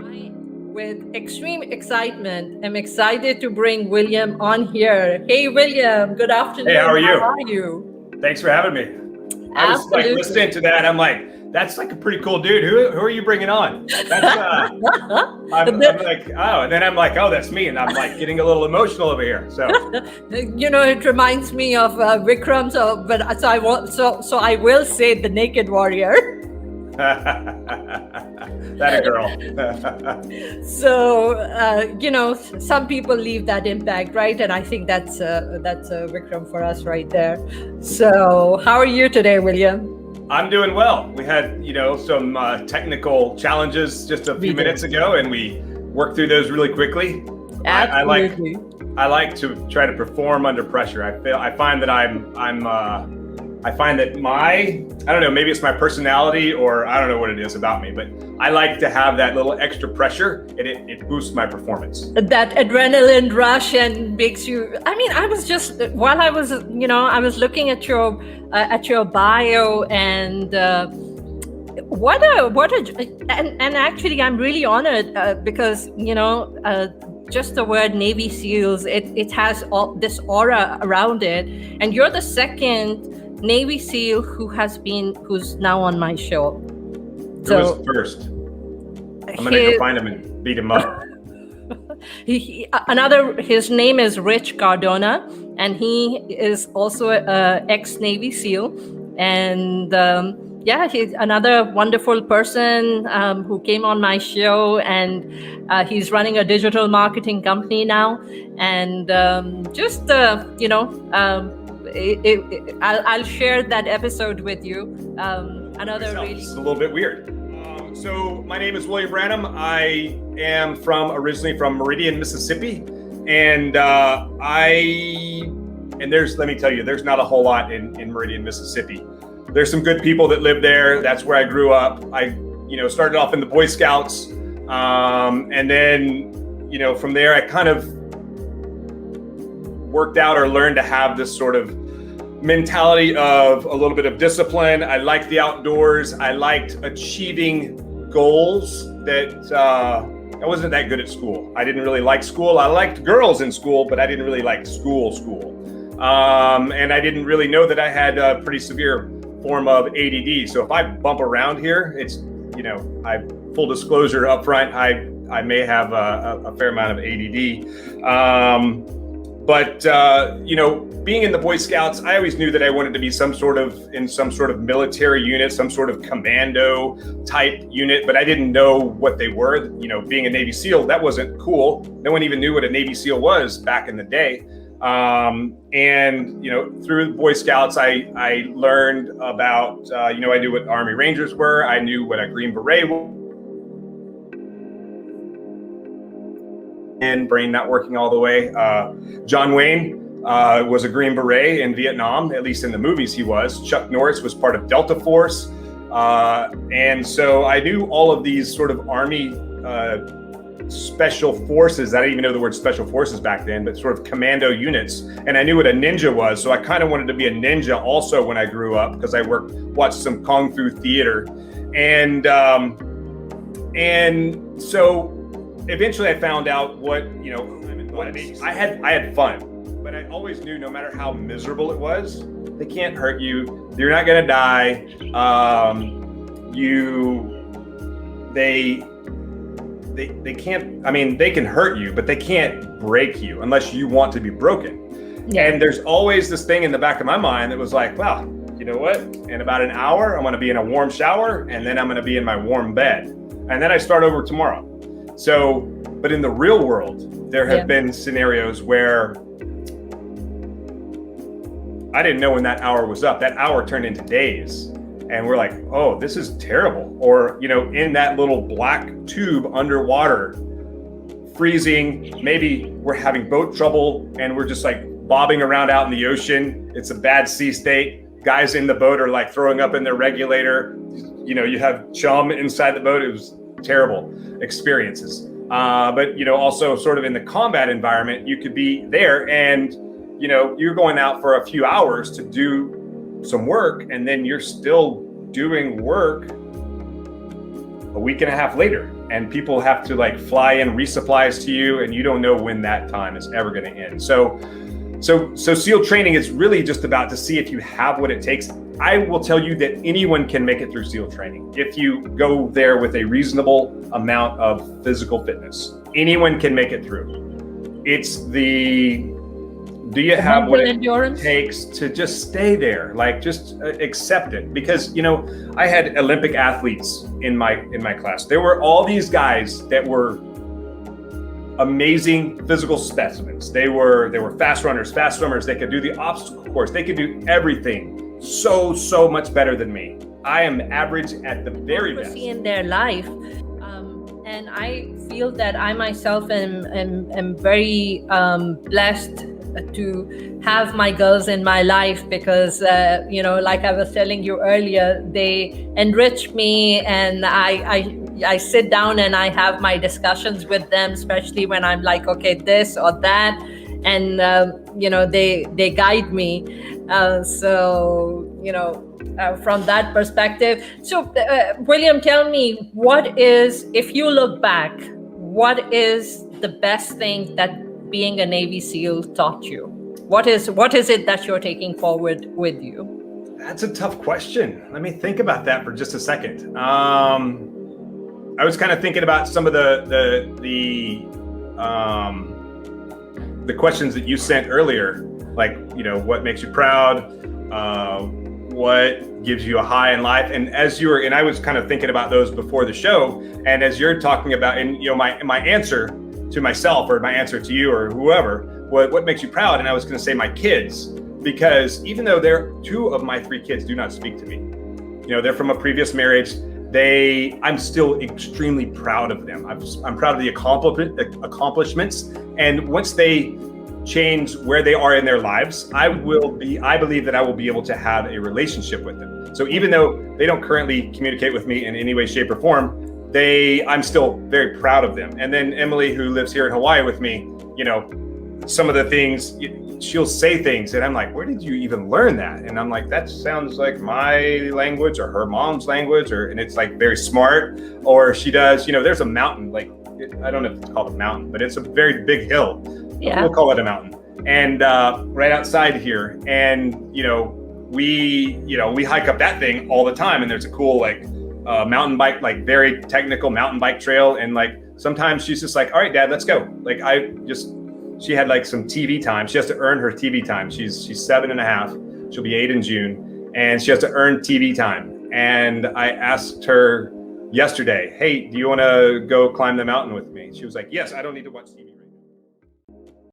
I, with extreme excitement, am excited to bring William on here. Hey, William, good Hey, how afternoon. are How you? are you? Thanks for having me. I was like Absolutely. listening to that. I'm like, that's like a pretty cool dude. Who are you bringing on? That's I'm The- like, oh, and then I'm like, oh, that's me, and I'm like getting a little emotional over here. So it reminds me of Vikram. So I will say the Naked Warrior. that a girl. So some people leave that impact, right? And I think that's Vikram for us right there. So how are you today, William? I'm doing well. We had some technical challenges just a We few did. minutes ago, and we worked through those really quickly. Absolutely. I like to try to perform under pressure. I find that I find that I don't know, maybe it's my personality or I don't know what it is about me, but I like to have that little extra pressure and it boosts my performance. That adrenaline rush and makes you. I mean, I was just while I was looking at your bio and. And actually I'm really honored because just the word Navy SEALs, it has all this aura around it, and you're the second Navy SEAL who's now on my show. Who was first? I'm gonna go find him and beat him up. His name is Rich Cardona, and he is also a ex-Navy SEAL, and he's another wonderful person who came on my show, and he's running a digital marketing company now, and I'll share that episode with you. It's a little bit weird. So my name is William Branum. I am originally from Meridian, Mississippi, and let me tell you, there's not a whole lot in Meridian, Mississippi. There's some good people that live there. That's where I grew up. I started off in the Boy Scouts, and then from there I kind of worked out or learned to have this sort of mentality of a little bit of discipline. I liked the outdoors. I liked achieving goals that I wasn't that good at school. I didn't really like school. I liked girls in school, but I didn't really like school. And I didn't really know that I had a pretty severe form of ADD. So if I bump around here, it's, full disclosure up front, I may have a fair amount of ADD. But being in the Boy Scouts, I always knew that I wanted to be in some sort of military unit, some sort of commando type unit, but I didn't know what they were. Being a Navy SEAL, that wasn't cool. No one even knew what a Navy SEAL was back in the day. Through Boy Scouts, I learned about, I knew what Army Rangers were. I knew what a Green Beret was. And brain not working all the way. John Wayne was a Green Beret in Vietnam, at least in the movies he was. Chuck Norris was part of Delta Force. And so I knew all of these sort of Army special forces. I didn't even know the word special forces back then, but sort of commando units. And I knew what a ninja was. So I kind of wanted to be a ninja also when I grew up, because I watched some Kung Fu theater. And so eventually I found out I had fun, but I always knew no matter how miserable it was, they can't hurt you. You're not going to die. They can't, they can hurt you, but they can't break you unless you want to be broken. Yeah. And there's always this thing in the back of my mind that was like, well, you know what? In about an hour, I'm going to be in a warm shower, and then I'm going to be in my warm bed. And then I start over tomorrow. So, but in the real world, there have been scenarios where I didn't know when that hour was up. That hour turned into days. And we're like, oh, this is terrible. Or, in that little black tube underwater, freezing, maybe we're having boat trouble and we're just like bobbing around out in the ocean. It's a bad sea state. Guys in the boat are like throwing up in their regulator. You have chum inside the boat. It was terrible experiences. But also sort of in the combat environment, you could be there and, you're going out for a few hours to do some work, and then you're still doing work a week and a half later. and people have to like fly in resupplies to you, and you don't know when that time is ever going to end. So SEAL training is really just about to see if you have what it takes. I will tell you that anyone can make it through SEAL training if you go there with a reasonable amount of physical fitness. Anyone can make it through. It's do you have what it takes to just stay there? Like, just accept it. Because, you know, I had Olympic athletes in my class. There were all these guys that were amazing physical specimens. They were fast runners, fast swimmers. They could do the obstacle course. They could do everything so much better than me. I am average at the very best in their life. And I feel that I myself am very blessed to have my girls in my life, because you know, like I was telling you earlier, they enrich me, and I sit down and I have my discussions with them, especially when I'm like, okay, this or that, and you know, they guide me. So you know, from that perspective. So William, tell me, what is, if you look back, what is the best thing that being a Navy SEAL taught you? What is it that you're taking forward with you? That's a tough question. Let me think about that for just a second. I was kind of thinking about some of the questions that you sent earlier, like, you know, what makes you proud, what gives you a high in life, and I was kind of thinking about those before the show, and as you're talking about, and you know, my answer to myself, or my answer to you, or whoever, what makes you proud, and I was going to say my kids, because even though two of my 3 kids do not speak to me, you know, they're from a previous marriage, I'm still extremely proud of them. I'm proud of the accomplishments, and once they change where they are in their lives, I believe that I will be able to have a relationship with them. So even though they don't currently communicate with me in any way, shape, or form, I'm still very proud of them. And then Emily, who lives here in Hawaii with me, you know, some of the things, she'll say things and I'm like, where did you even learn that? And I'm like, that sounds like my language or her mom's language, and it's like very smart. Or she does, you know, there's a mountain, like, I don't know if it's called a mountain, but it's a very big hill. Yeah. We'll call it a mountain. And right outside here. And, you know, we hike up that thing all the time. And there's a cool, like, mountain bike, like very technical mountain bike trail. And like, sometimes she's just like, all right, Dad, let's go. Like, she had like some TV time. She has to earn her TV time. She's 7.5. She'll be 8 in June. And she has to earn TV time. And I asked her yesterday, hey, do you want to go climb the mountain with me? She was like, yes, I don't need to watch TV.